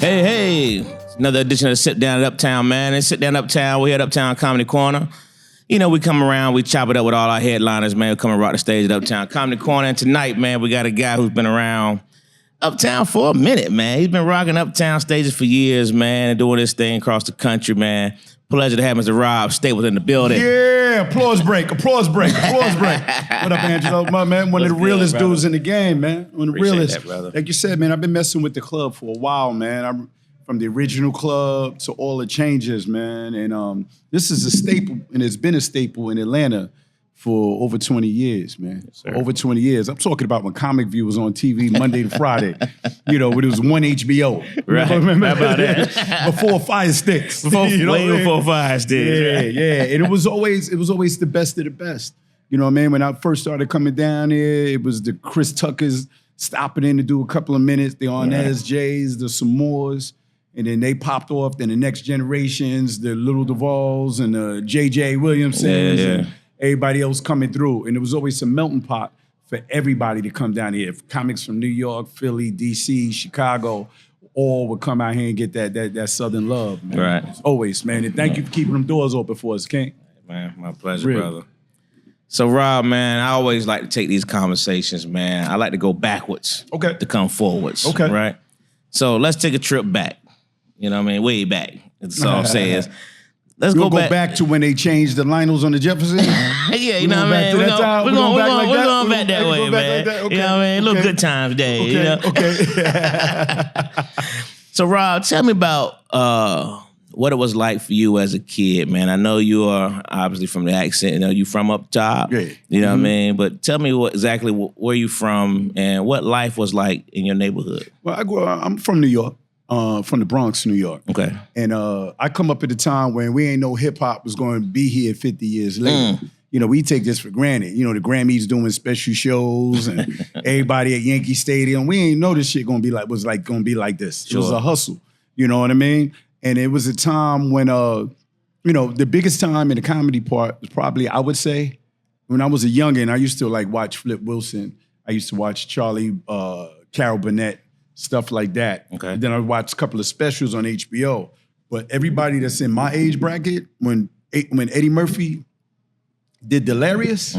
Hey, another edition of Sit Down at Uptown, man. And Sit Down Uptown, we're at Uptown Comedy Corner. You know, we come around, we chop it up with all our headliners, man. We come and rock the stage at Uptown Comedy Corner. And tonight, man, we got a guy who's been around Uptown for a minute, man. He's been rocking Uptown stages for years, man, and doing this thing across the country, man. Pleasure to have Mr. Rob Stapleton in the building. Yeah, applause break. What up, Angelo? My man, one of the realest dudes in the game, man. One of the realest. That, brother. Like you said, man, I've been messing with the club for a while, man. I'm from the original club to all the changes, man. And this is a staple, and it's been a staple in Atlanta for over 20 years, man. Yes, sir. Over 20 years. I'm talking about when Comicview was on TV Monday to Friday. You know, when it was one HBO. Right. Remember about that? Before Fire Sticks. Before Fire Sticks. Yeah, right? yeah. And it was always the best of the best. You know what I mean? When I first started coming down here, it was the Chris Tuckers stopping in to do a couple of minutes, the Arnaz J's, the Samores, and then they popped off. Then the next generations, the Little Duvals and the J.J. Williamsons. And everybody else coming through. And it was always a melting pot for everybody to come down here. Comics from New York, Philly, D.C., Chicago, all would come out here and get that Southern love, man. Right. Always, man. And thank you for keeping them doors open for us, King. Man, my pleasure, Really. brother. So, Rob, man, I always like to take these conversations, man. I like to go backwards to come forwards. Okay. Right? So let's take a trip back. You know what I mean? Way back. That's all I'm saying is, let's We'll go go back to when they changed the Lionels on the Jefferson. Yeah, you know what I mean? We're going back that way, man. Okay. You know what I mean? Little good times day. Okay, You know? okay. So, Rob, tell me about what it was like for you as a kid, man. I know you are obviously from the accent. You know, you from up top. Yeah. You know what I mean? But tell me exactly where you from and what life was like in your neighborhood. Well, I'm from New York, from the Bronx, New York. Okay. And I come up at a time when we ain't know hip hop was going to be here 50 years later. You know, we take this for granted. You know, the Grammys doing special shows and everybody at Yankee Stadium. We ain't know this shit going to be like this. It was a hustle. You know what I mean? And it was a time when, you know, the biggest time in the comedy part was probably, I would say, when I was a youngin', I used to like watch Flip Wilson. I used to watch Charlie, Carol Burnett, stuff like that. Okay. Then I watched a couple of specials on HBO. But everybody that's in my age bracket, when Eddie Murphy did Delirious,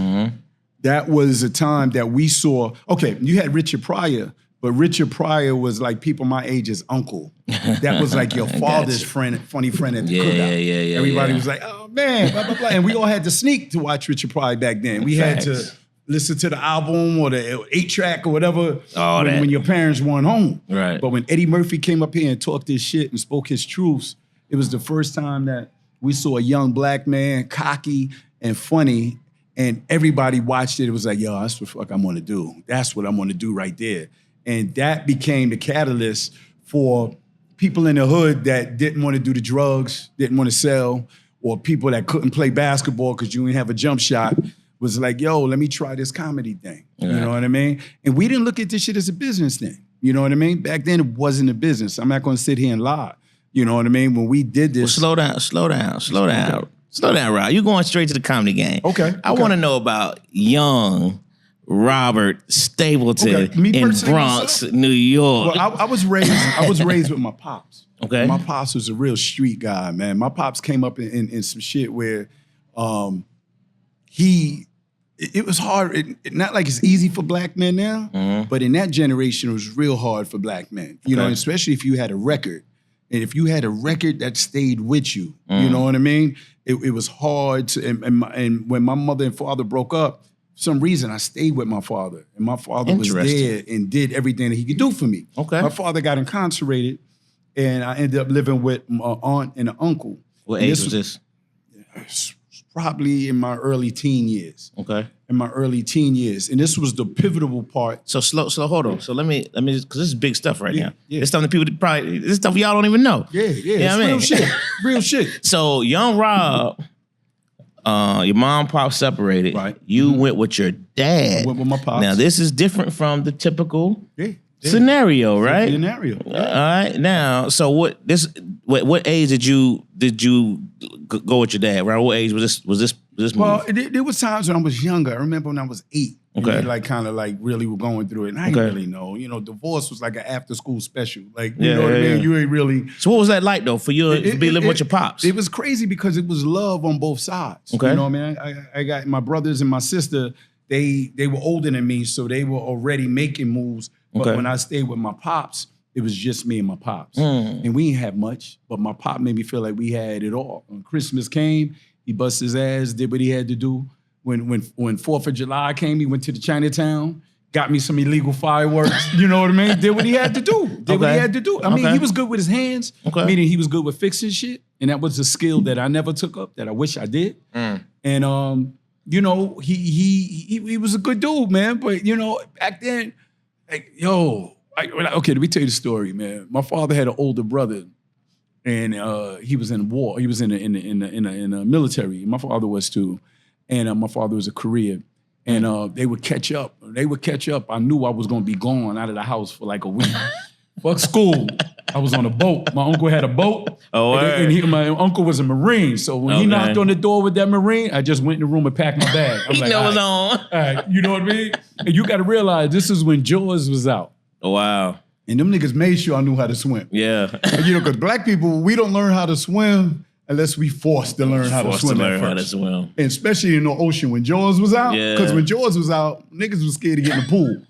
that was a time that we saw, okay, you had Richard Pryor, but Richard Pryor was like people my age's uncle. That was like your father's friend, funny friend at the cookout. Yeah. Everybody was like, oh man, blah, blah, blah. And we all had to sneak to watch Richard Pryor back then. We had to listen to the album or the 8-track or whatever when your parents weren't home. Right. But when Eddie Murphy came up here and talked his shit and spoke his truths, it was the first time that we saw a young black man, cocky and funny, and everybody watched it. It was like, yo, that's what the fuck I'm gonna do. That's what I'm gonna do right there. And that became the catalyst for people in the hood that didn't want to do the drugs, didn't want to sell, or people that couldn't play basketball because you didn't have a jump shot, was like, yo, let me try this comedy thing. You know what I mean? And we didn't look at this shit as a business thing. You know what I mean? Back then, it wasn't a business. I'm not going to sit here and lie. You know what I mean? When we did this. Well, slow down, Rob. You're going straight to the comedy game. Okay. I want to know about young Robert Stapleton in Bronx, New York. Well, I was raised with my pops. Okay. My pops was a real street guy, man. My pops came up in some shit where it was hard. Not like it's easy for black men now, but in that generation, it was real hard for black men. You know, especially if you had a record. And if you had a record that stayed with you, you know what I mean? It was hard to, and when my mother and father broke up, for some reason I stayed with my father. And my father was there and did everything that he could do for me. Okay. My father got incarcerated and I ended up living with my aunt and an uncle. What age was this? Probably in my early teen years. Okay. In my early teen years. And this was the pivotal part. So hold on. So let me, because this is big stuff right now. Yeah. This stuff that people probably, this stuff y'all don't even know. Yeah. You know what I mean? Real shit. Real shit. So young Rob, your mom and pop separated. Right. You went with your dad. I went with my pops. Now this is different from the typical scenario, right? Scenario. All right. Now, so what age did you go with your dad? Around what age was this? Well, there was times when I was younger. I remember when I was 8. And Okay. they like kind of like really were going through it. And I didn't really know. You know, divorce was like an after school special. Like, you know what I mean? You ain't really. So what was that like though for you to be living with your pops? It was crazy because it was love on both sides. Okay. You know what I mean? I got my brothers and my sister, they were older than me, so they were already making moves. But when I stayed with my pops, it was just me and my pops. And we didn't have much, but my pop made me feel like we had it all. When Christmas came, he bust his ass, did what he had to do. When 4th of July came, he went to the Chinatown, got me some illegal fireworks, you know what I mean? Did what he had to do. Did what he had to do. I mean, he was good with his hands, meaning he was good with fixing shit. And that was a skill that I never took up, that I wish I did. And you know, he was a good dude, man. But you know, back then, like, okay, let me tell you the story, man. My father had an older brother, and he was in war. He was in the military. My father was too. And my father was a Korean. And they would catch up. I knew I was going to be gone out of the house for like a week. Fuck school. I was on a boat. My uncle had a boat. My uncle was a Marine. So when he knocked on the door with that Marine, I just went in the room and packed my bag. I'm like, on. All right, you know what I mean? And you got to realize this is when Jaws was out. Oh, wow. And them niggas made sure I knew how to swim. Yeah. And, you know, because black people, we don't learn how to swim unless we forced to learn how to swim at first. And especially in the ocean when Jaws was out. Because when Jaws was out, niggas was scared to get in the pool.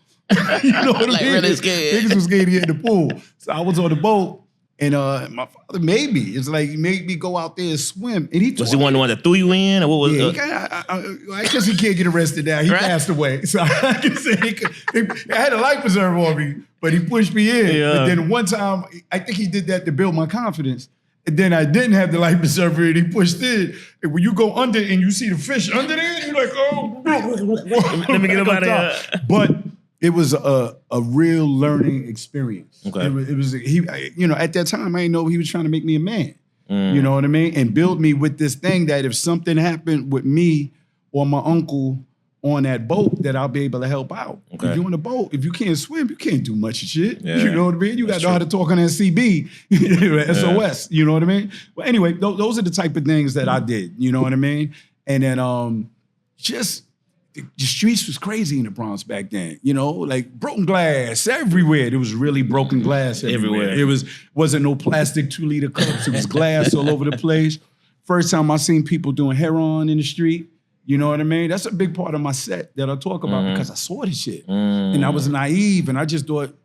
You know what I mean? Really scared. Niggas was scared to get in the pool. So I was on the boat, and my father made me. It's like he made me go out there and swim. And he was he one that threw you in, or what was? I guess he can't get arrested now. He passed away, so I can say I had a life preserver on me, but he pushed me in. Yeah. But then one time, I think he did that to build my confidence. And then I didn't have the life preserver and he pushed in. And when you go under and you see the fish under there, you're like, oh, let me get up out of here. But it was a real learning experience. Okay. It was you know, at that time, I didn't know he was trying to make me a man. You know what I mean? And build me with this thing that if something happened with me or my uncle on that boat, that I'll be able to help out. Okay. If you're on a boat, if you can't swim, you can't do much of shit. Yeah. You know what I mean? You got to know how to talk on that CB, SOS. You know what I mean? Well, anyway, those are the type of things that I did. You know what I mean? And then just the streets was crazy in the Bronx back then. You know, like broken glass everywhere. There was really broken glass everywhere. It wasn't no plastic 2-liter cups. It was glass all over the place. First time I seen people doing heroin in the street. You know what I mean? That's a big part of my set that I talk about because I saw this shit. And I was naive and I just thought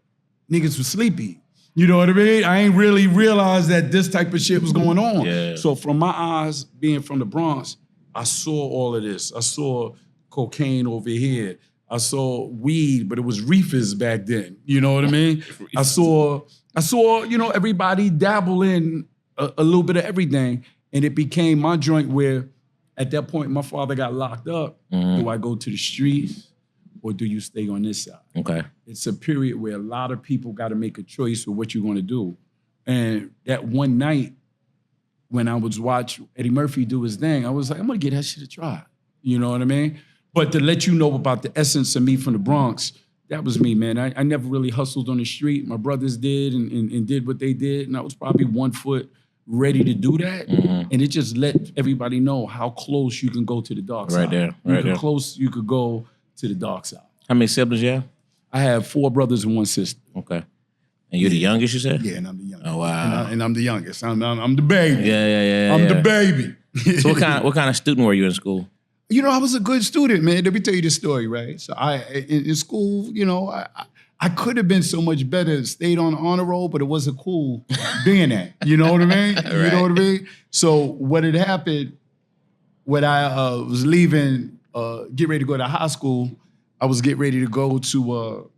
niggas was sleepy. You know what I mean? I ain't really realized that this type of shit was going on. Yeah. So from my eyes, being from the Bronx, I saw all of this. I saw cocaine over here. I saw weed, but it was reefers back then. You know what I mean? I saw, you know, everybody dabble in a little bit of everything. And it became my joint where at that point, my father got locked up. Do I go to the streets or do you stay on this side? Okay. It's a period where a lot of people got to make a choice for what you're going to do. And that one night when I was watching Eddie Murphy do his thing, I was like, I'm going to get that shit a try. You know what I mean? But to let you know about the essence of me from the Bronx, that was me, man. I never really hustled on the street. My brothers did and did what they did. And I was probably 1 foot ready to do that. And it just let everybody know how close you can go to the dark side. How close you could go to the dark side. How many siblings you have? I have 4 brothers and 1 sister. Okay. And you're the youngest, you said? Yeah, and I'm the youngest. Oh, wow. And I'm the youngest. I'm the baby. Yeah. I'm the baby. So what kind of student were you in school? You know, I was a good student, man. Let me tell you this story, right? So in school, you know, I could have been so much better, stayed on the honor roll, but it wasn't cool being that. You know what I mean? Right. You know what I mean? So what had happened when I was leaving, get ready to go to high school, I was getting ready to go to,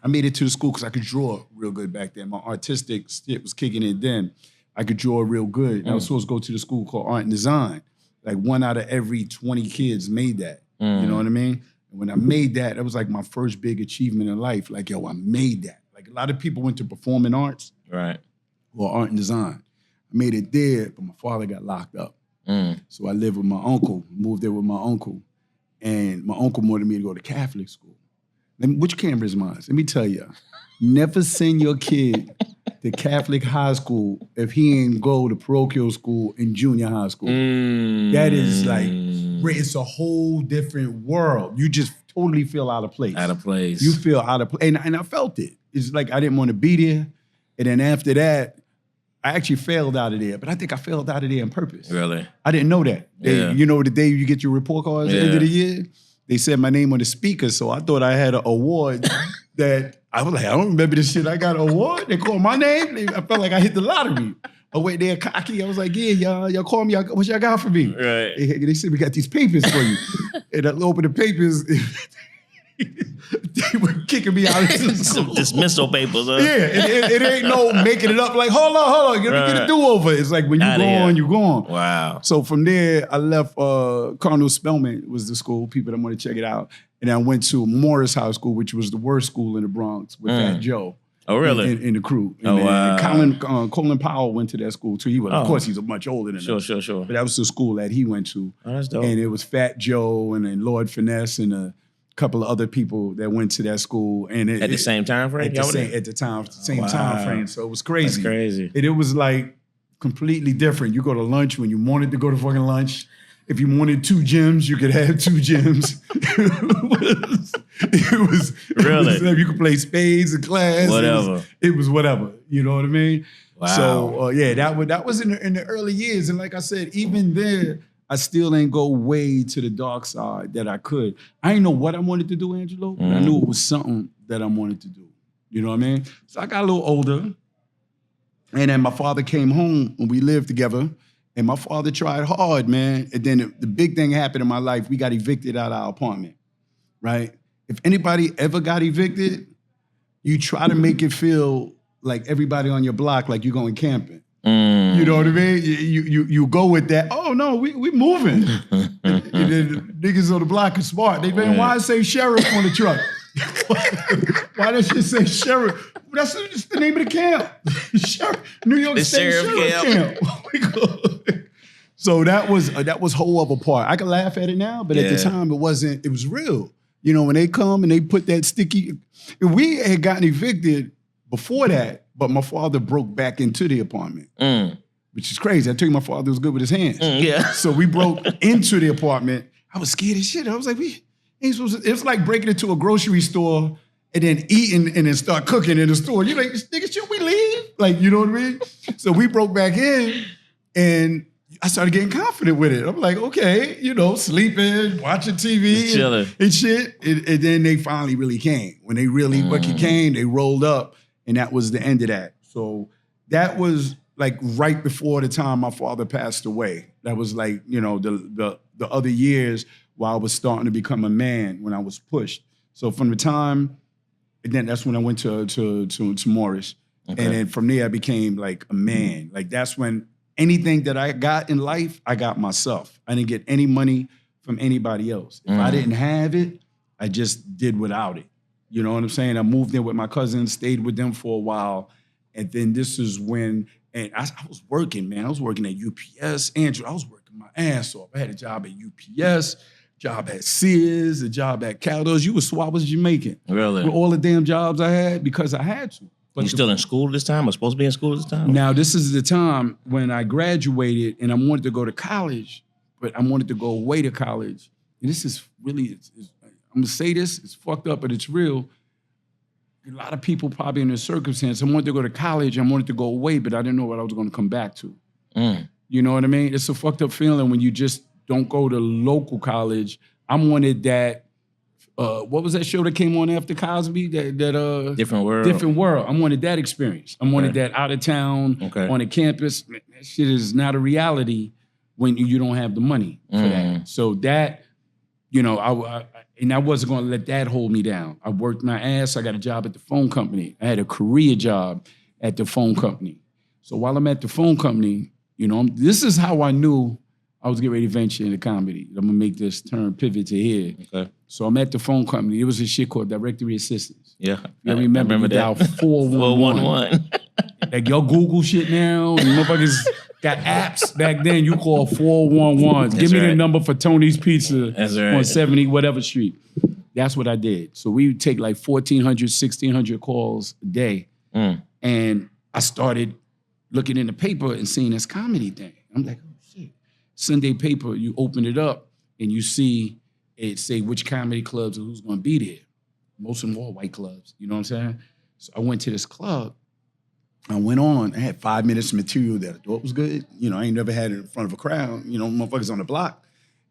I made it to the school because I could draw real good back then. My artistic shit was kicking in then. I could draw real good. And I was supposed to go to the school called Art and Design. Like 1 out of every 20 kids made that. You know what I mean? And when I made that, that was like my first big achievement in life. Like, yo, I made that. Like a lot of people went to performing arts. Right. Or art and design. I made it there, but my father got locked up. So I lived with my uncle, moved there with my uncle. And my uncle wanted me to go to Catholic school. Which camera is mine? Let me tell you, never send your kid to Catholic high school if he ain't go to parochial school and junior high school. That is like, it's a whole different world. You just totally feel out of place. Out of place. You feel out of place. And I felt it. It's like I didn't want to be there. And then after that, I actually failed out of there. But I think I failed out of there on purpose. Really? I didn't know that. Yeah. You know, the day you get your report cards at the end of the year, they said my name on the speaker. So I thought I had an award that I was like, I don't remember this shit. I got an award. They called my name. I felt like I hit the lottery. Oh, wait, they're cocky. I was like, yeah, y'all call me. What y'all got for me? Right. They said, we got these papers for you. And I opened the papers. They were kicking me out of the school. Some dismissal papers, huh? Yeah, it ain't no making it up like, hold on, get a do-over. It's like when you go on, you go on. Wow. So from there, I left Cardinal Spellman was the school, people that want to check it out. And I went to Morris High School, which was the worst school in the Bronx with Fat Joe. Oh, really? In the crew. Oh, wow. Colin Powell went to that school too. He was, of course, he's much older than us. Sure. But that was the school that he went to. Oh, that's dope. And it was Fat Joe and then Lord Finesse and a couple of other people that went to that school. And at the same time frame? At the same time frame. So it was crazy. That's crazy. It was like completely different. You go to lunch when you wanted to go to fucking lunch. If you wanted 2 gyms, you could have 2 gyms. It was really. You could play spades in class. Whatever. It was whatever. You know what I mean? Wow. So that was in the early years. And like I said, even there, I still ain't go way to the dark side that I could. I didn't know what I wanted to do, Angelo, but I knew it was something that I wanted to do. You know what I mean? So I got a little older. And then my father came home and we lived together. And my father tried hard, man. And then the big thing happened in my life. We got evicted out of our apartment, right? If anybody ever got evicted, you try to make it feel like everybody on your block, like you're going camping. You know what I mean? You go with that. Oh no, we moving. And then niggas on the block are smart. They why say sheriff on the truck? Why does it say sheriff? That's just the name of the camp. New York State Sheriff Camp. So that was whole other part. I can laugh at it now, but at the time it wasn't. It was real. You know, when they come and they put that sticky. We had gotten evicted before that, but my father broke back into the apartment, which is crazy. I tell you, my father was good with his hands. So we broke into the apartment. I was scared as shit. I was like, we ain't supposed to. It's like breaking into a grocery store and then eating and then start cooking in the store. You're like, nigga, should we leave? Like, you know what I mean? So we broke back in and I started getting confident with it. I'm like, okay, you know, sleeping, watching TV and shit. And then they finally really came. When they really fucking came, they rolled up and that was the end of that. So that was like right before the time my father passed away. That was like, you know, the other years while I was starting to become a man when I was pushed. So from the time, and then that's when I went to Morris. Okay. And then from there I became like a man. Like that's when anything that I got in life, I got myself. I didn't get any money from anybody else. If I didn't have it, I just did without it. You know what I'm saying? I moved in with my cousins, stayed with them for a while. And then this is when, and I was working, man. I was working at UPS. Andrew, I was working my ass off. I had a job at UPS, job at Sears, a job at Caldo's. You was I was Jamaican. Really? With all the damn jobs I had because I had to. But you still in school this time or supposed to be in school this time? Now, this is the time when I graduated and I wanted to go to college, but I wanted to go away to college. And this is really, I'm gonna say this, it's fucked up, but it's real. A lot of people probably in this circumstance, I wanted to go to college, I wanted to go away, but I didn't know what I was gonna come back to. You know what I mean? It's a fucked up feeling when you just don't go to local college. I wanted that, what was that show that came on after Cosby? That Different World. Different World. I wanted that experience. I wanted that out of town, on a campus. That shit is not a reality when you don't have the money for that. So that, you know, I wasn't gonna let that hold me down. I worked my ass. I got a job at the phone company. I had a career job at the phone company. So while I'm at the phone company, you know, this is how I knew I was getting ready to venture into comedy. I'm gonna make this turn pivot to here. Okay. So I'm at the phone company. It was a shit called directory assistance. Yeah. I remember that. Dial 411. Like y'all Google shit now. And motherfuckers got apps back then. You call 411. Give me the number for Tony's Pizza on 70 whatever street. That's what I did. So we would take like 1,400, 1,600 calls a day. And I started looking in the paper and seeing this comedy thing. I'm like, Sunday paper, you open it up and you see it say which comedy clubs and who's going to be there. Most of them all white clubs. You know what I'm saying? So I went to this club. I went on. I had 5 minutes of material that I thought was good. You know, I ain't never had it in front of a crowd. You know, motherfuckers on the block.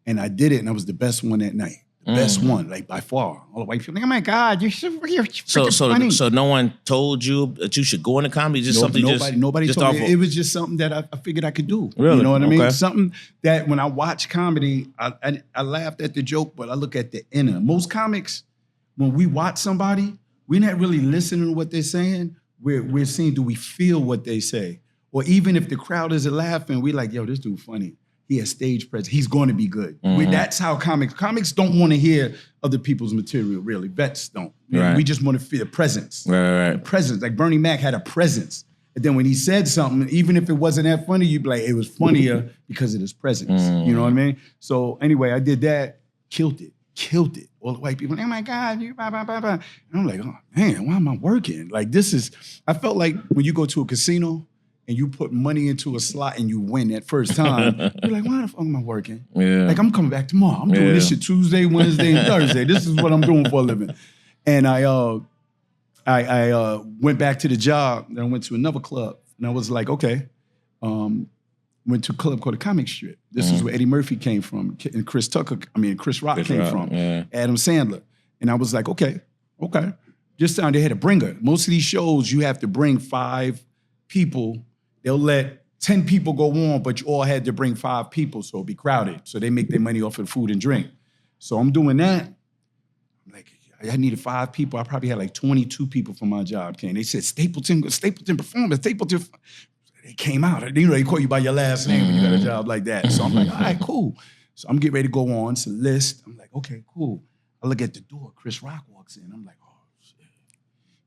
And I did it, and I was the best one that night. The best one, like by far. All the white people, like, oh my God, you're funny. So no one told you that you should go into comedy? Just something nobody just told me. off It was just something that I figured I could do. Really? You know what I mean? Okay. Something that when I watch comedy, I laughed at the joke, but I look at the inner. Most comics, when we watch somebody, we're not really listening to what they're saying. We're seeing, do we feel what they say? Or even if the crowd isn't laughing, we're like, yo, this dude funny. He has stage presence. He's going to be good. That's how comics don't want to hear other people's material, really. Vets don't. Right. We just want to feel the presence. Right. The presence. Like Bernie Mac had a presence. And then when he said something, even if it wasn't that funny, you'd be like, it was funnier because of his presence. You know what I mean? So anyway, I did that, killed it. All the white people, oh my God, you blah, blah, blah, blah. And I'm like, oh man, why am I working? Like I felt like when you go to a casino and you put money into a slot and you win that first time, you're like, why the fuck am I working? Yeah. Like, I'm coming back tomorrow. I'm doing this shit Tuesday, Wednesday, and Thursday. This is what I'm doing for a living. And I went back to the job, and I went to another club, and I was like, okay. Went to a club called the Comic Strip. This is where Eddie Murphy came from, and Chris Rock came from, Adam Sandler. And I was like, okay. This time they had a bringer. Most of these shows, you have to bring 5 people. They'll let 10 people go on, but you all had to bring 5 people, so it'll be crowded. So they make their money off of the food and drink. So I'm doing that. I'm like, I needed 5 people. I probably had like 22 people for my job. Okay, and they said, Stapleton performance, Stapleton. They came out. You know, they call you by your last name when you got a job like that. So I'm like, all right, cool. So I'm getting ready to go on. It's a list. I'm like, okay, cool. I look at the door. Chris Rock walks in. I'm like, oh, shit.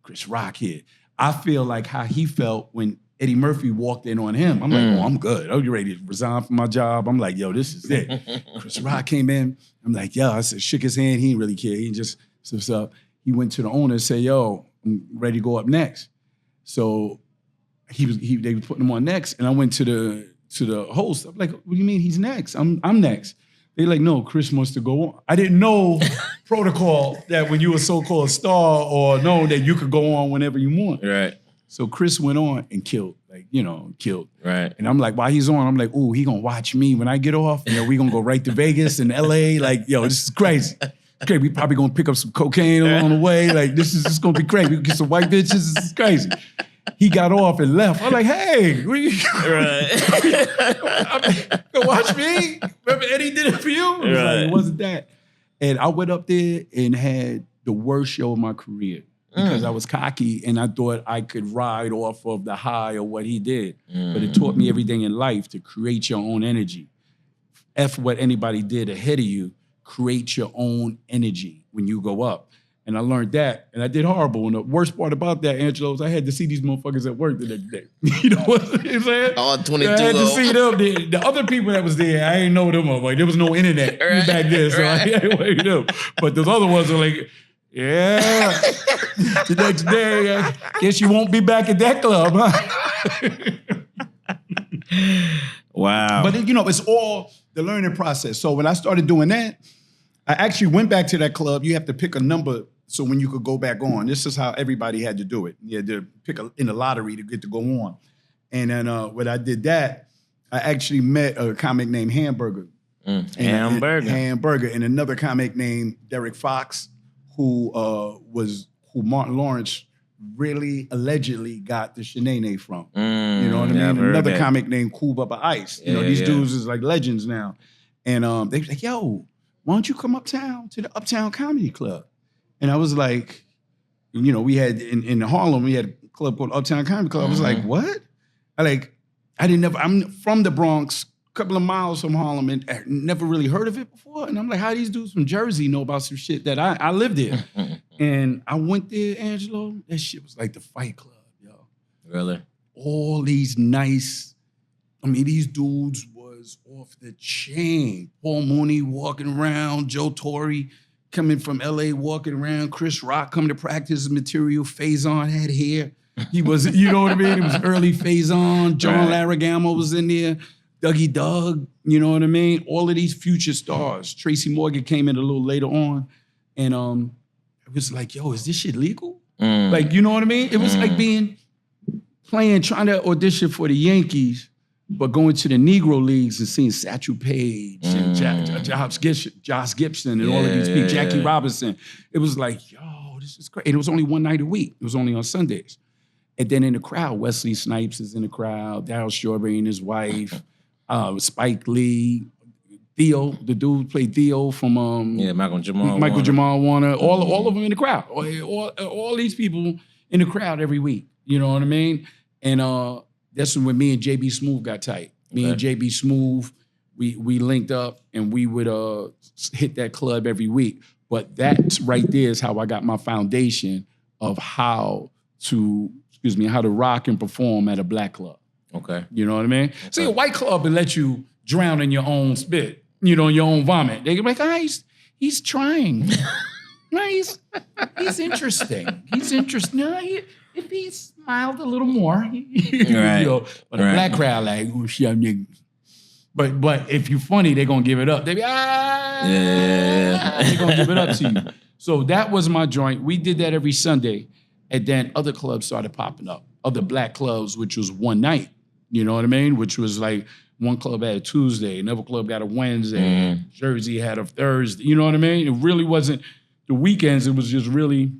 Chris Rock here. I feel like how he felt when Eddie Murphy walked in on him. I'm like, oh, I'm good. I'm ready to resign from my job. I'm like, yo, this is it. Chris Rock came in. I'm like, yo, I said, shook his hand. He didn't really care. He just said, what's up? He went to the owner and said, yo, I'm ready to go up next. So they were putting him on next, and I went to the host. I'm like, what do you mean he's next? I'm next. They're like, no, Chris wants to go on. I didn't know protocol that when you were so-called star or know that you could go on whenever you want. Right. So Chris went on and killed. Right. And I'm like, while he's on, I'm like, ooh, he gonna watch me when I get off. You know, we gonna go right to Vegas and LA. Like, yo, this is crazy. Okay, we probably gonna pick up some cocaine along the way. Like, this is gonna be crazy. We can get some white bitches. This is crazy. He got off and left. I'm like, hey, where you go watch me? Remember Eddie did it for you? It was like, it wasn't that. And I went up there and had the worst show of my career because I was cocky and I thought I could ride off of the high of what he did. But it taught me everything in life to create your own energy. F what anybody did ahead of you. Create your own energy when you go up. And I learned that, and I did horrible. And the worst part about that, Angelo, is I had to see these motherfuckers at work the next day. You know what I'm saying? All 22 I had to see them. The other people that was there, I ain't know them. Like, there was no internet back then, so I ain't wait them. But those other ones are like, yeah. The next day, I guess you won't be back at that club, huh? Wow. But it's all the learning process. So when I started doing that, I actually went back to that club. You have to pick a number so when you could go back on. This is how everybody had to do it. You had to pick in the lottery to get to go on. And then when I did that, I actually met a comic named Hamburger. Hamburger. And another comic named Derek Fox, who Martin Lawrence really allegedly got the Shanae from. You know what I mean? Another comic named Cool Bubba Ice. These dudes is like legends now. And they was like, yo, why don't you come uptown to the Uptown Comedy Club? And I was like, we had in Harlem, we had a club called Uptown Comedy Club. I was like, what? I'm from the Bronx, a couple of miles from Harlem, and I never really heard of it before. And I'm like, how these dudes from Jersey know about some shit that I lived there? And I went there, Angelo, that shit was like the Fight Club, yo. Really? All these nice, these dudes was off the chain. Paul Mooney walking around, Joe Torre coming from LA walking around, Chris Rock coming to practice his material, Faison had hair. He was, you know what I mean? It was early Faison. John Larragamo was in there. Dougie Doug, you know what I mean? All of these future stars. Tracy Morgan came in a little later on, and it was like, yo, is this shit legal? Like, you know what I mean? It was like trying to audition for the Yankees, but going to the Negro leagues and seeing Satchel Paige and Josh Gibson and all of these people, Jackie Robinson. It was like, yo, this is great. And it was only one night a week. It was only on Sundays. And then in the crowd, Wesley Snipes is in the crowd, Darryl Strawberry and his wife, Spike Lee, Theo, the dude played Theo from Michael Jamal Warner, all of them in the crowd. All these people in the crowd every week. You know what I mean? And that's when me and JB Smooth got tight. Me and JB Smooth, we linked up and we would hit that club every week. But that right there is how I got my foundation of how to rock and perform at a black club. Okay. You know what I mean? Okay. See, a white club will let you drown in your own spit, your own vomit. They can be like, he's trying. No, he's interesting. He's interesting. No, if he smiled a little more, right. But a black crowd like, oh shit, nigga. But if you're funny, they're gonna give it up. They be they're gonna give it up to you. So that was my joint. We did that every Sunday, and then other clubs started popping up. Other black clubs, which was one night. You know what I mean? Which was like one club had a Tuesday, another club got a Wednesday, Jersey had a Thursday. You know what I mean? It really wasn't the weekends. It was just really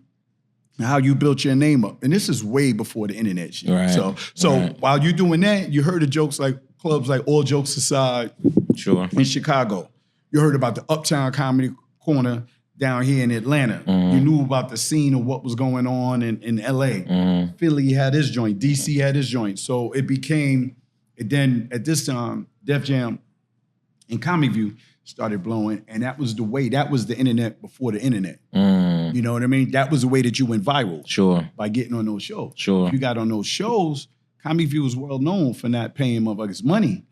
how you built your name up. And this is way before the internet shit. Right. So while you're doing that, you heard of jokes like clubs like All Jokes Aside in Chicago. You heard about the Uptown Comedy Corner down here in Atlanta. You knew about the scene of what was going on in LA. Philly had his joint. DC had his joint. So it became, then at this time, Def Jam and comicview started blowing, and that was the internet before the internet. You know what I mean? That was the way that you went viral. Sure. By getting on those shows. Sure. If you got on those shows, comicview was well known for not paying motherfuckers money,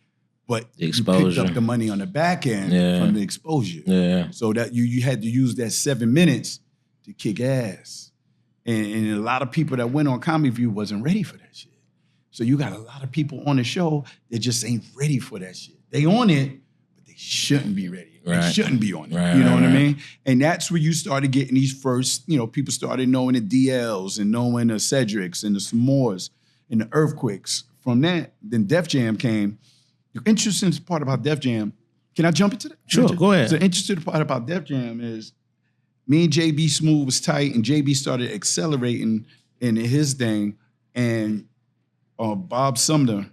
but you picked up the money on the back end from the exposure. Yeah. So that you had to use that 7 minutes to kick ass. And a lot of people that went on comicview wasn't ready for that shit. So you got a lot of people on the show that just ain't ready for that shit. They on it, but they shouldn't be ready. Right. They shouldn't be on it. Right, you know what I mean? And that's where you started getting these first, people started knowing the DLs and knowing the Cedrics and the S'mores and the Earthquakes. From that, then Def Jam came. The interesting part about Def Jam, can I jump into that? Sure, go ahead. The interesting part about Def Jam is me and JB Smooth was tight, and JB started accelerating in his thing, and Bob Sumner,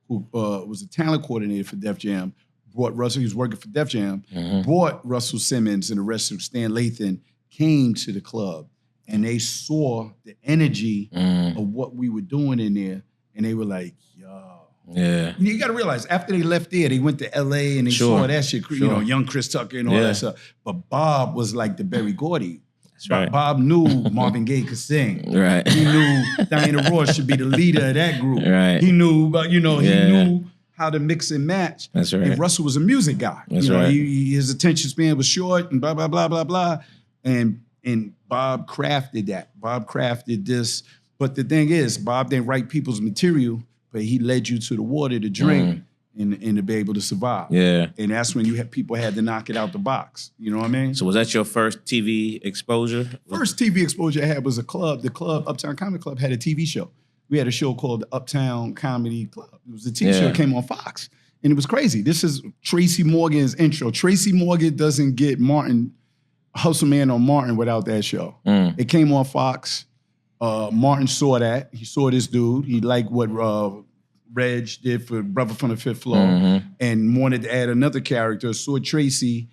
who was a talent coordinator for Def Jam, brought Russell, he was working for Def Jam, brought Russell Simmons and the rest of Stan Lathan, came to the club, and they saw the energy of what we were doing in there, and they were like, yo. Yeah. You got to realize, after they left there, they went to L.A. and they saw that shit, young Chris Tucker and all that stuff. But Bob was like the Berry Gordy. That's right. Bob knew Marvin Gaye could sing. Right. He knew Diana Ross should be the leader of that group. Right. He knew, he knew how to mix and match. That's right. And Russell was a music guy. That's right. His attention span was short and blah, blah, blah, blah, blah. And Bob crafted that. Bob crafted this. But the thing is, Bob didn't write people's material, but he led you to the water to drink and to be able to survive. Yeah. And that's when people had to knock it out the box. You know what I mean? So was that your first TV exposure? First TV exposure I had was a club. The club, Uptown Comedy Club, had a TV show. We had a show called the Uptown Comedy Club. It was a TV show that came on Fox. And it was crazy. This is Tracy Morgan's intro. Tracy Morgan doesn't get Hustle Man on Martin without that show. It came on Fox. Martin saw that. He saw this dude. He liked what Reg did for Brother from the Fifth Floor and wanted to add another character, saw Tracy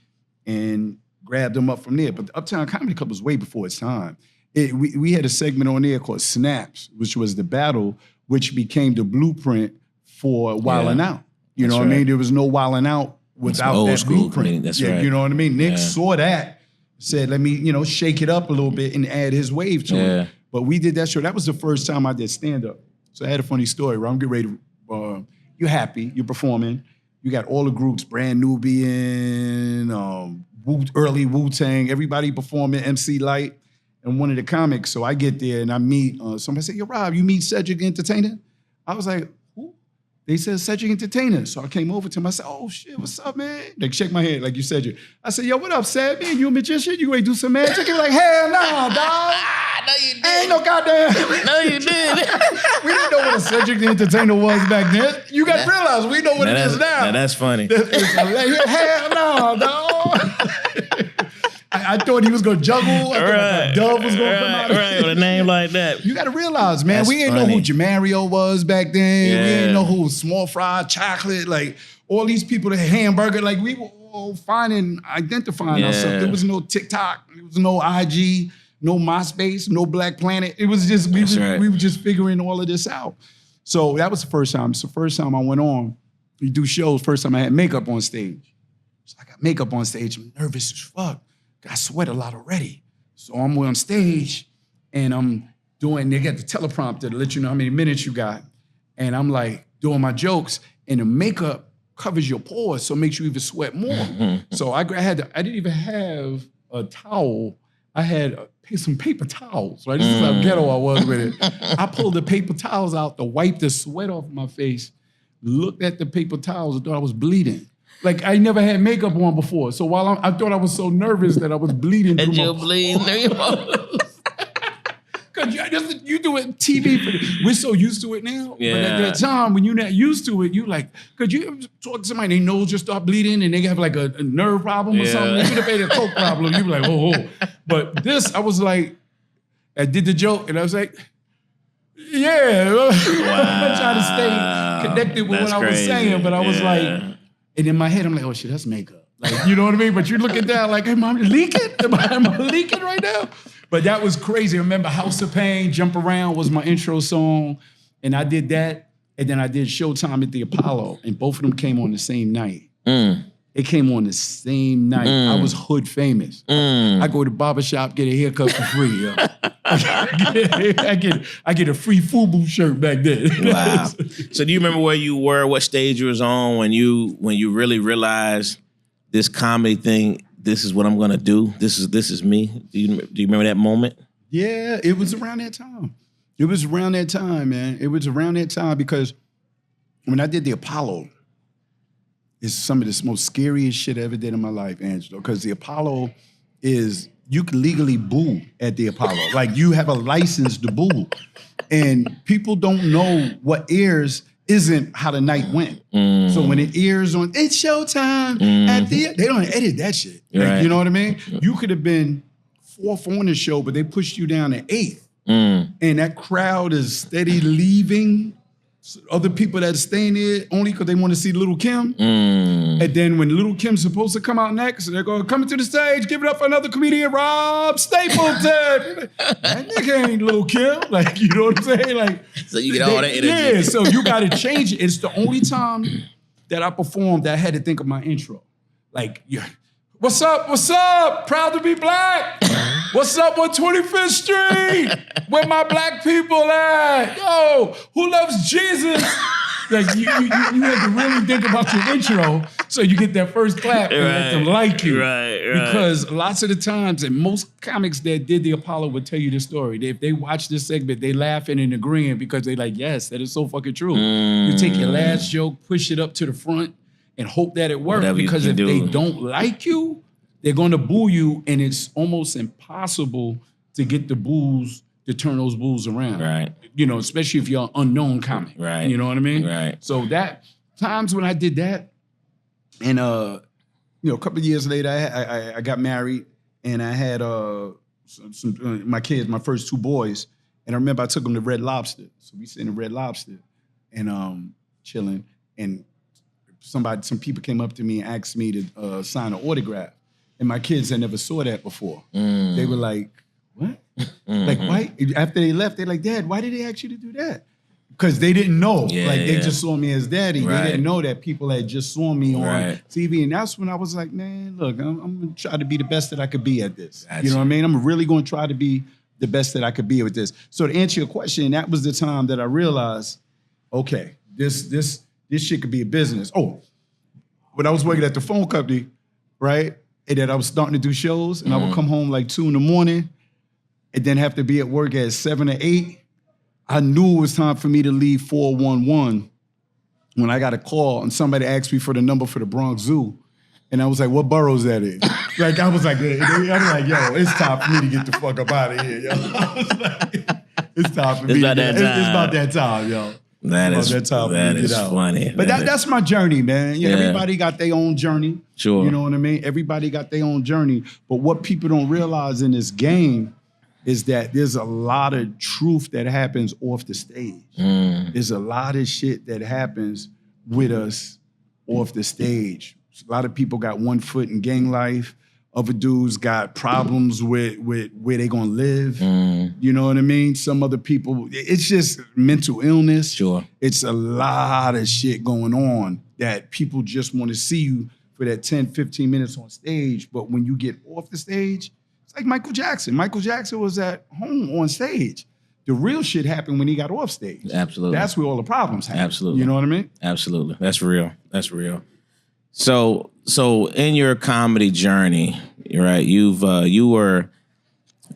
and grabbed him up from there. But the Uptown Comedy Club was way before its time. We had a segment on there called Snaps, which was the battle, which became the blueprint for Wildin' Out. You know what I mean? There was no Wildin' Out without that blueprint. That's right. You know what I mean? Nick saw that, said, let me, shake it up a little bit and add his wave to it. But we did that show. That was the first time I did stand-up. So I had a funny story where I'm getting ready to, you're happy, you're performing. You got all the groups, Brand Nubian, early Wu-Tang, everybody performing, MC Light, and one of the comics. So I get there and I meet somebody say, yo, Rob, you meet Cedric the Entertainer? I was like, who? They said Cedric Entertainer. So I came over to him. I said, oh shit, what's up, man? Like shake my head like you said. I said, yo, what up, Ced? Man, you a magician? You ready to do some magic? He was like, hell no, dog. No, you did. Ain't no goddamn. No, you did. We didn't know what a Cedric the Entertainer was back then. You got to realize we know what it is now. Now that's funny. Hell no, dog. I thought he was gonna juggle. I thought like a dove was gonna come out. Right, with a name like that. You gotta realize, man, we didn't know who Jamario was back then. We didn't know who Small Fried Chocolate, like all these people that hamburger, like we were all identifying ourselves. There was no TikTok, there was no IG, no MySpace, no Black Planet. It was just we were just figuring all of this out. So that was the first time. It's the first time I went on. We do shows. First time I had makeup on stage. So I got makeup on stage. I'm nervous as fuck. I sweat a lot already. So I'm on stage and I'm doing, they got the teleprompter to let you know how many minutes you got. And I'm like doing my jokes and the makeup covers your pores, so it makes you even sweat more. So I didn't even have a towel. I had some paper towels, right? This is how ghetto I was with it. I pulled the paper towels out to wipe the sweat off my face, looked at the paper towels and thought I was bleeding. Like, I never had makeup on before. So while I thought I was so nervous that I was bleeding through my pores. Because you do it TV. We're so used to it now. Yeah. But at that time, when you're not used to it, you like, could you ever talk to somebody, their nose just start bleeding and they have like a nerve problem or something? They could have had a coke problem. You be like, oh. But this, I was like, I did the joke and I was like, yeah. Wow. I'm trying to stay connected with what I was saying, but I was like, and in my head, I'm like, oh shit, that's makeup. Like, you know what I mean? But you're looking down like, am I leaking? Am I leaking right now? But that was crazy. I remember House of Pain, Jump Around was my intro song. And I did that. And then I did Showtime at the Apollo. And both of them came on the same night. It came on the same night. I was hood famous. I go to barbershop, get a haircut for free. Yo. I get a free FUBU shirt back then. Wow. So do you remember where you were, what stage you was on when you really realized this comedy thing, this is what I'm gonna do? This is me. Do you remember that moment? Yeah, it was around that time. It was around that time, man. It was around that time because when I did the Apollo, it's some of the most scariest shit I ever did in my life, Angelo, because the Apollo is, you can legally boo at the Apollo. Like, you have a license to boo. And people don't know what airs isn't how the night went. So when it airs on, it's showtime at the, they don't edit that shit. Like, you know what I mean? You could have been 4th on the show, but they pushed you down to 8th. And that crowd is steady leaving. Other people that are staying there only because they want to see Little Kim. And then when Little Kim's supposed to come out next, they're going, coming to the stage, give it up for another comedian, Rob Stapleton. That nigga ain't Little Kim. Like, you know what I'm saying? Like, so you get all that energy. Yeah, so you got to change it. It's the only time that I performed that I had to think of my intro. Like, what's up? What's up? Proud to be black. What's up with 25th Street? Where my black people at? Yo, who loves Jesus? Like, you had to really think about your intro so you get that first clap and let them like you. Right. Because lots of the times, and most comics that did the Apollo would tell you the story. If they watch this segment, they laughing and agreeing because they like, yes, that is so fucking true. You take your last joke, push it up to the front, and hope that it works. Because if they don't like you, they're going to boo you, and it's almost impossible to get the boos, to turn those boos around. Right. You know, especially if you're an unknown comic. Right. You know what I mean? Right. So that, times when I did that, and, a couple of years later, I got married, and I had my kids, my first 2 boys, and I remember I took them to Red Lobster. So we sitting in Red Lobster and chilling, and some people came up to me and asked me to sign an autograph. And my kids had never saw that before. They were like, what? Like, why? After they left, they're like, Dad, why did they ask you to do that? Because they didn't know. They just saw me as daddy. They didn't know that people had just saw me on TV. And that's when I was like, man, look, I'm going to try to be the best that I could be at this. You know what I mean? I'm really going to try to be the best that I could be with this. So to answer your question, that was the time that I realized, okay, this shit could be a business. Oh, when I was working at the phone company, right? And then I was starting to do shows, and I would come home like 2 a.m, and then have to be at work at 7 or 8. I knew it was time for me to leave 411 when I got a call and somebody asked me for the number for the Bronx Zoo, and I was like, what borough's that in? Like, I was like, yo, it's time for me to get the fuck up out of here, yo. I was like, it's time for me to get out. It's about that time, yo. That is funny. But that's my journey, man. Yeah, everybody got their own journey. Sure. You know what I mean? Everybody got their own journey. But what people don't realize in this game is that there's a lot of truth that happens off the stage. There's a lot of shit that happens with us off the stage. A lot of people got one foot in gang life. Other dudes got problems with where they gonna live. You know what I mean? Some other people, it's just mental illness. Sure. It's a lot of shit going on that people just want to see you for that 10, 15 minutes on stage. But when you get off the stage, it's like Michael Jackson. Michael Jackson was at home on stage. The real shit happened when he got off stage. Absolutely. That's where all the problems happen. Absolutely. You know what I mean? Absolutely. That's real. That's real. So in your comedy journey, right? You were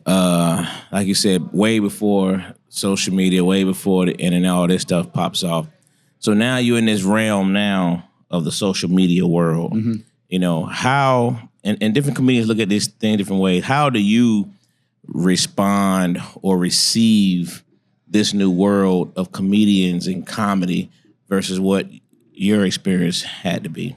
like you said, way before social media, way before the internet, all this stuff pops off. So now you're in this realm now of the social media world. You know, how and different comedians look at this thing different ways. How do you respond or receive this new world of comedians and comedy versus what your experience had to be?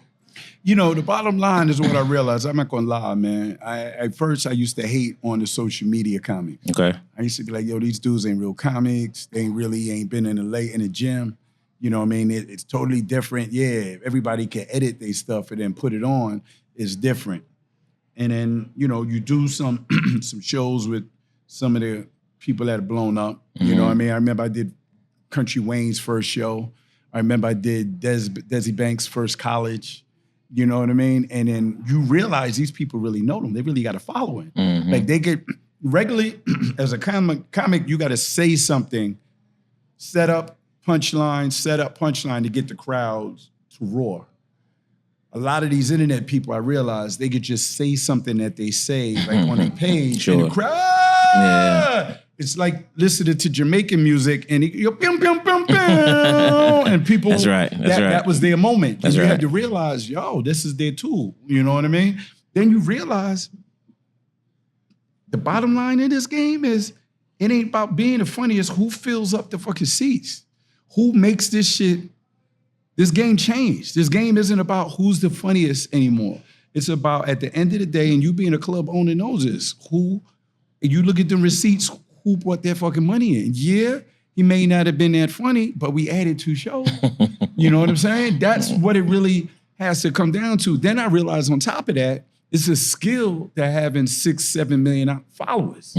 You know, the bottom line is what I realized. I'm not gonna lie, man. At first, I used to hate on the social media comics. Okay. I used to be like, yo, these dudes ain't real comics. They ain't been in the gym. You know what I mean? It's totally different. Yeah, everybody can edit their stuff and then put it on. It's different. And then, you know, you do some some shows with some of the people that have blown up. You know what I mean? I remember I did Country Wayne's first show. I remember I did Desi Banks' first college. You know what I mean? And then you realize these people really know them. They really got a following. Like they get regularly, as a comic, you got to say something, set up punchline to get the crowds to roar. A lot of these internet people, I realize, they could just say something that they say like on their page, and the crowd, it's like listening to Jamaican music and you're and people. That's right. That was their moment. That's you right. had to realize, yo, this is their tool. You know what I mean? Then you realize the bottom line in this game is it ain't about being the funniest. Who fills up the fucking seats? Who makes this shit? This game changed. This game isn't about who's the funniest anymore. It's about, at the end of the day, and you being a club owner knows this, and you look at the receipts, who brought their fucking money in? Yeah, he may not have been that funny, but we added 2 shows. You know what I'm saying? That's what it really has to come down to. Then I realized on top of that, it's a skill to having 6, 7 million followers.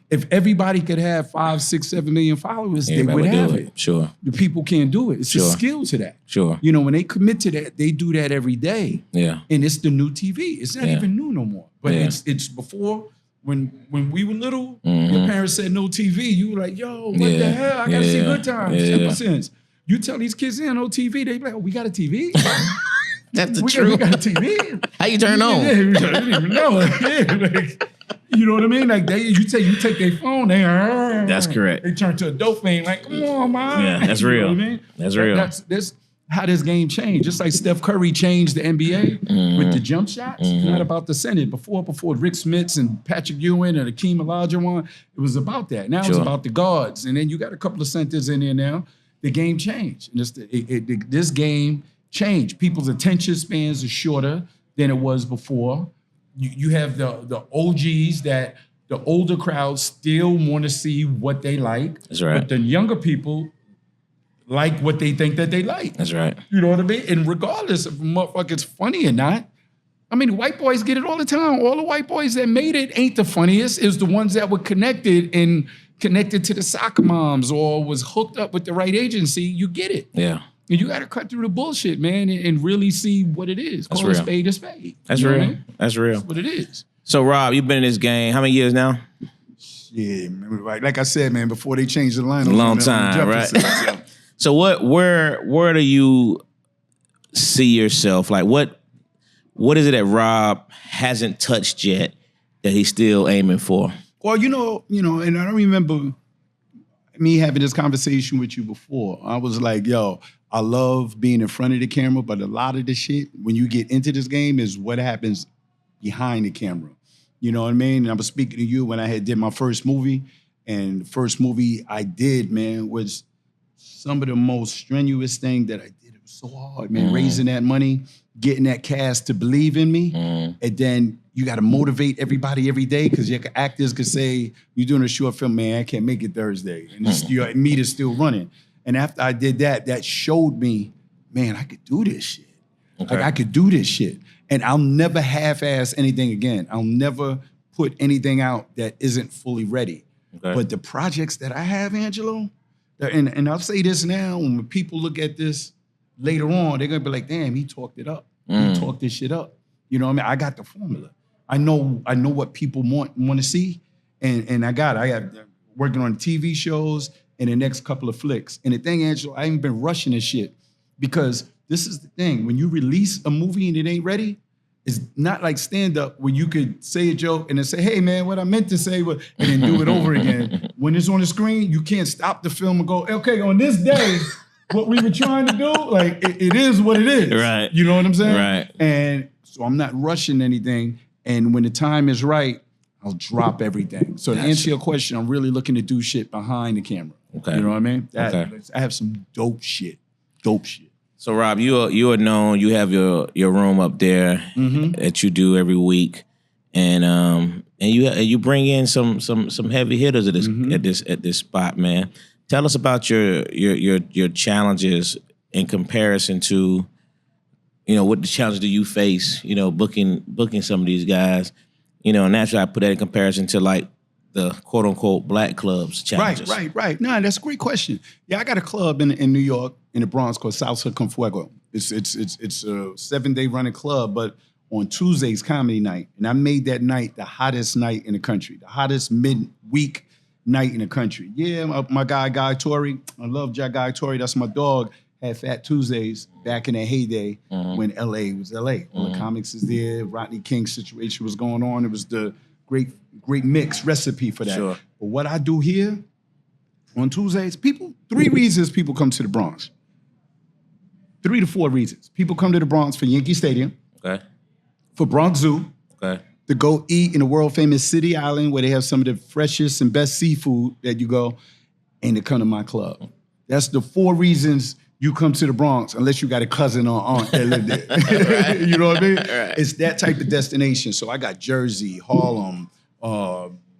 If everybody could have 5, 6, 7 million followers, they would have it. Sure. The people can't do it. It's a skill to that. Sure. You know, when they commit to that, they do that every day. Yeah. And it's the new TV. It's not even new no more. But it's before. When we were little, your parents said no TV. You were like, yo, what the hell? I gotta see Good Times. Ever since. You tell these kids they no TV, they be like, oh, we got a TV? That's the we truth. got a TV? How you turn on? Yeah, we didn't even know. You know what I mean? Like you take their phone, That's correct. They turn to a dope thing, like, come on, man. Yeah, that's real. You know what I mean? That's real. That's how this game changed. Just like Steph Curry changed the NBA with the jump shots. It's not about the Senate. Before Rick Smits and Patrick Ewing and Akeem Olajuwon, it was about that. Now it's about the guards. And then you got a couple of centers in there now. The game changed. And this game changed. People's attention spans are shorter than it was before. You have the OGs that the older crowds still want to see what they like. That's right. But the younger people like what they think that they like. That's right. You know what I mean? And regardless if a motherfucker's funny or not, I mean, white boys get it all the time. All the white boys that made it ain't the funniest. It's the ones that were connected to the soccer moms or was hooked up with the right agency. You get it. Yeah. And you got to cut through the bullshit, man, and really see what it is. That's Call real. a spade a spade. That's You know real. what I mean? That's real. That's what it is. So, Rob, you've been in this game how many years now? Yeah, man, like I said, man, before they changed the lineup. A long time, right? So where do you see yourself? Like what is it that Rob hasn't touched yet that he's still aiming for? Well, you know, and I don't remember me having this conversation with you before. I was like, yo, I love being in front of the camera, but a lot of the shit, when you get into this game, is what happens behind the camera. You know what I mean? And I was speaking to you when I did my first movie, and the first movie I did, man, was some of the most strenuous thing that I did. It was so hard, man, raising that money, getting that cast to believe in me, and then you got to motivate everybody every day, because your actors could say, you're doing a short film, man, I can't make it Thursday, and your meat is still running. And after I did that, that showed me, man, I could do this shit. Okay. Like I could do this shit. And I'll never half-ass anything again. I'll never put anything out that isn't fully ready. Okay. But the projects that I have, Angelo, and I'll say this now, when people look at this later on, they're gonna be like, damn, he talked it up. He talked this shit up. You know what I mean? I got the formula. I know what people want to see, and I got working on TV shows and the next couple of flicks. And the thing, Angelo, I ain't been rushing this shit, because this is the thing. When you release a movie and it ain't ready, it's not like stand-up where you could say a joke and then say, hey, man, what I meant to say, and then do it over again. When it's on the screen, you can't stop the film and go, okay, on this day, what we were trying to do, like, it is what it is. Right. You know what I'm saying? Right. And so I'm not rushing anything. And when the time is right, I'll drop everything. So to answer your question, I'm really looking to do shit behind the camera. Okay. You know what I mean? Okay. I have some dope shit. Dope shit. So Rob, you are known. You have your room up there that you do every week, and you bring in some heavy hitters at this spot, man. Tell us about your challenges in comparison to, what the challenges do you face? Booking some of these guys. And naturally I put that in comparison to like the quote unquote black clubs challenges. Right. No, that's a great question. Yeah, I got a club in New York, in the Bronx, called Salsa Con Fuego. It's a 7-day running club, but on Tuesday's comedy night. And I made that night the hottest night in the country, the hottest midweek night in the country. Yeah, my guy, Guy Torrey, I love Guy Torrey, that's my dog, had Fat Tuesdays back in the heyday when LA was LA. All the comics is there, Rodney King's situation was going on. It was the great mix recipe for that. Sure. But what I do here on Tuesdays, 3 reasons people come to the Bronx. 3 to 4 reasons. People come to the Bronx for Yankee Stadium, Okay. for Bronx Zoo, Okay. to go eat in the world famous City Island where they have some of the freshest and best seafood that you go, and to come to my club. That's the 4 reasons you come to the Bronx, unless you got a cousin or aunt that live there. Right. You know what I mean? Right. It's that type of destination. So I got Jersey, Harlem,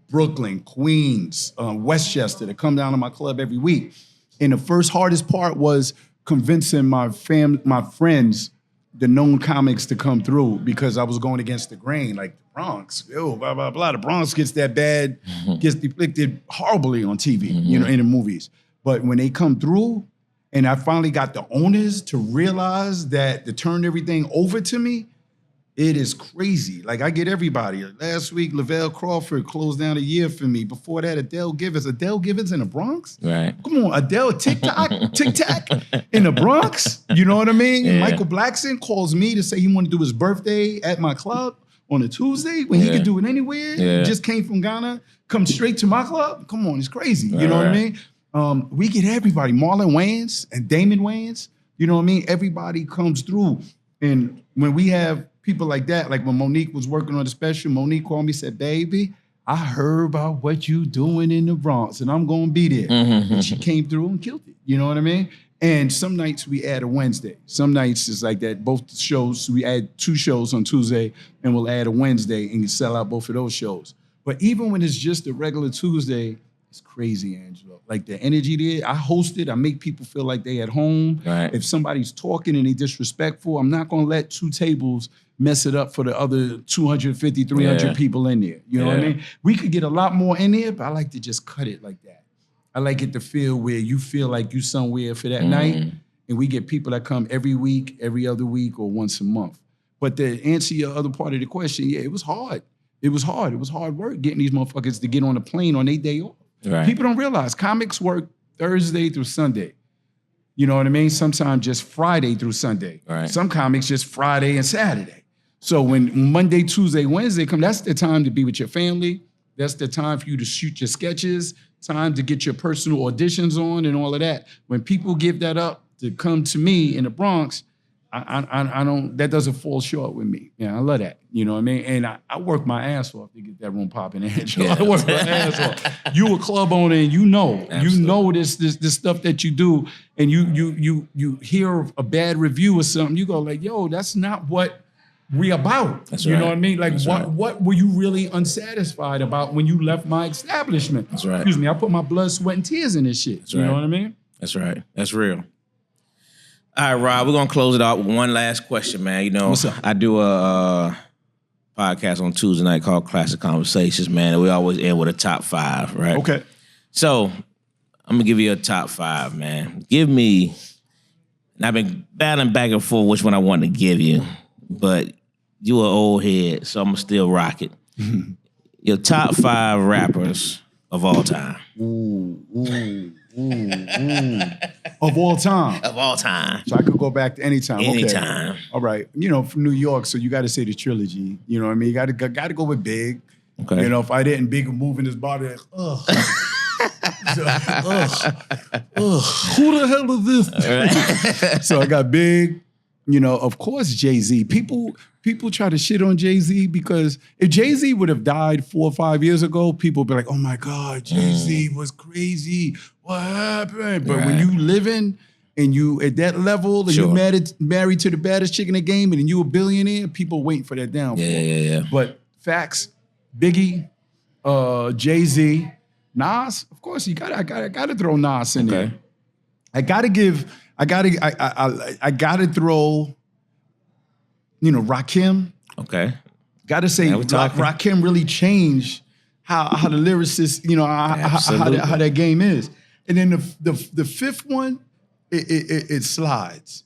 Brooklyn, Queens, Westchester to come down to my club every week. And the first hardest part was convincing my friends, the known comics, to come through, because I was going against the grain. Like, the Bronx, blah, blah, blah. The Bronx gets that bad, gets depicted horribly on TV, in the movies. But when they come through, and I finally got the owners to realize that, to turn everything over to me, it is crazy. Like, I get everybody. Last week, Lavelle Crawford closed down a year for me. Before that, Adele Givens. Adele Givens in the Bronx? Right. Come on, Adele Tic Tac in the Bronx? You know what I mean? Yeah. Michael Blackson calls me to say he wanted to do his birthday at my club on a Tuesday when he could do it anywhere. Yeah. He just came from Ghana, come straight to my club. Come on, it's crazy. You know what I mean? We get everybody. Marlon Wayans and Damon Wayans. You know what I mean? Everybody comes through. And when we have people like that, like when Monique was working on the special, Monique called me and said, baby, I heard about what you doing in the Bronx, and I'm going to be there. And she came through and killed it. You know what I mean? And some nights we add a Wednesday. Some nights it's like that. Both shows, we add 2 shows on Tuesday, and we'll add a Wednesday and sell out both of those shows. But even when it's just a regular Tuesday, it's crazy, Angelo. Like, the energy there, I host it. I make people feel like they at home. Right. If somebody's talking and they disrespectful, I'm not going to let 2 tables mess it up for the other 250, 300 people in there. You know what I mean? We could get a lot more in there, but I like to just cut it like that. I like it to feel where you feel like you somewhere for that night, and we get people that come every week, every other week, or once a month. But to answer your other part of the question, yeah, it was hard. It was hard. It was hard work getting these motherfuckers to get on a plane on their day off. Right. People don't realize comics work Thursday through Sunday. You know what I mean? Sometimes just Friday through Sunday. Right. Some comics just Friday and Saturday. So when Monday, Tuesday, Wednesday come, that's the time to be with your family. That's the time for you to shoot your sketches, time to get your personal auditions on and all of that. When people give that up, to come to me in the Bronx, I don't. That doesn't fall short with me. Yeah, I love that. You know what I mean? And I work my ass off to get that room popping. Yeah. I work my ass off. You a club owner, and you know this stuff that you do, and you hear a bad review or something. You go like, yo, that's not what we about. That's you right. know what I mean? Like, That's what were you really unsatisfied about when you left my establishment? That's right. Excuse me. I put my blood, sweat, and tears in this shit. That's you right. know what I mean? That's right. That's real. All right, Rob, we're going to close it out with one last question, man. You know, What's up? I do a podcast on Tuesday night called Classic Conversations, man, and we always end with a top 5, right? Okay. So I'm going to give you a top 5, man. Give me, and I've been battling back and forth which one I want to give you, but you an old head, so I'm going to still rock it. Your top 5 rappers of all time. Of all time. Of all time. So I could go back to any time. Anytime. Okay. All right. You know, from New York, so you got to say the trilogy. You know what I mean? You got to go with Big. Okay. You know, if I didn't, Big would move in his body, like, ugh. Who the hell is this? So I got Big. You know, of course, Jay-Z. People try to shit on Jay-Z because if Jay-Z would have died 4 or 5 years ago, people would be like, oh my God, Jay-Z was crazy. What happened? But when you living and you at that level and you married to the baddest chick in the game and you a billionaire, people waiting for that downfall. Yeah. But facts, Biggie, Jay-Z, Nas, of course, I gotta throw Nas in there. I gotta throw, you know, Rakim. Okay. Gotta say, Rakim really changed how the lyricist, you know, how that game is. And then the fifth one, it slides.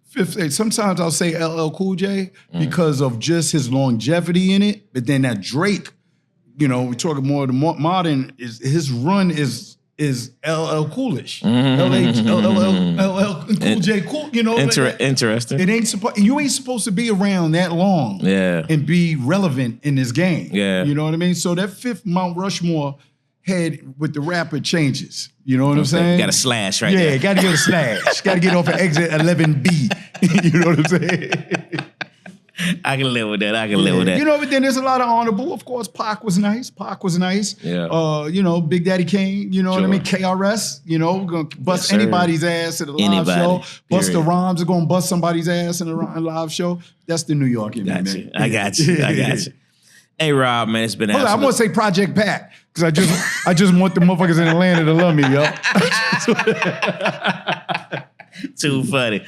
Fifth, sometimes I'll say LL Cool J because of just his longevity in it. But then that Drake, you know, we're talking more of the modern, his run is LL Coolish. LL Cool J Cool, you know. Interesting. It ain't you ain't supposed to be around that long and be relevant in this game. Yeah. You know what I mean? So that fifth Mount Rushmore head with the rapper changes. You know what I'm saying? Got a slash right there. Yeah, got to get a slash. Got to get off of exit 11B. You know what I'm saying? I can live with that. You know, but then there's a lot of honorable. Of course, Pac was nice. Yeah. You know, Big Daddy Kane, you know what I mean? KRS, you know, we're going to bust anybody's ass at a live show. Busta Rhymes are going to bust somebody's ass in a live show. That's the New York in me, man. I got you. Hey, Rob, man, it's been absolute. I'm going to say Project Pat because I just want the motherfuckers in Atlanta to love me, yo. Too funny.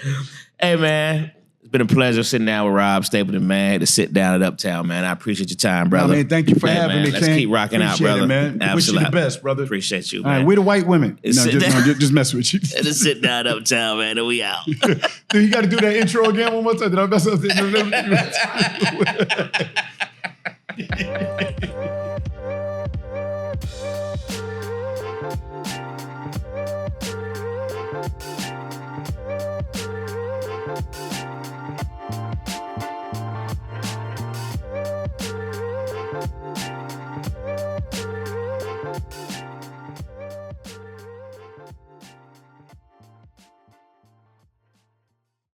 Hey, man. It's been a pleasure sitting down with Rob Stapleton, man. To sit down at Uptown, man. I appreciate your time, brother. No, man, thank you for having me, Let's keep rocking out, brother. It, man. Absolutely. Wish you the best, brother. Appreciate you, man. All right, we're the white women. Just mess with you. Just sit down at Uptown, man, and we out. Dude, you got to do that intro again one more time. Did I mess up?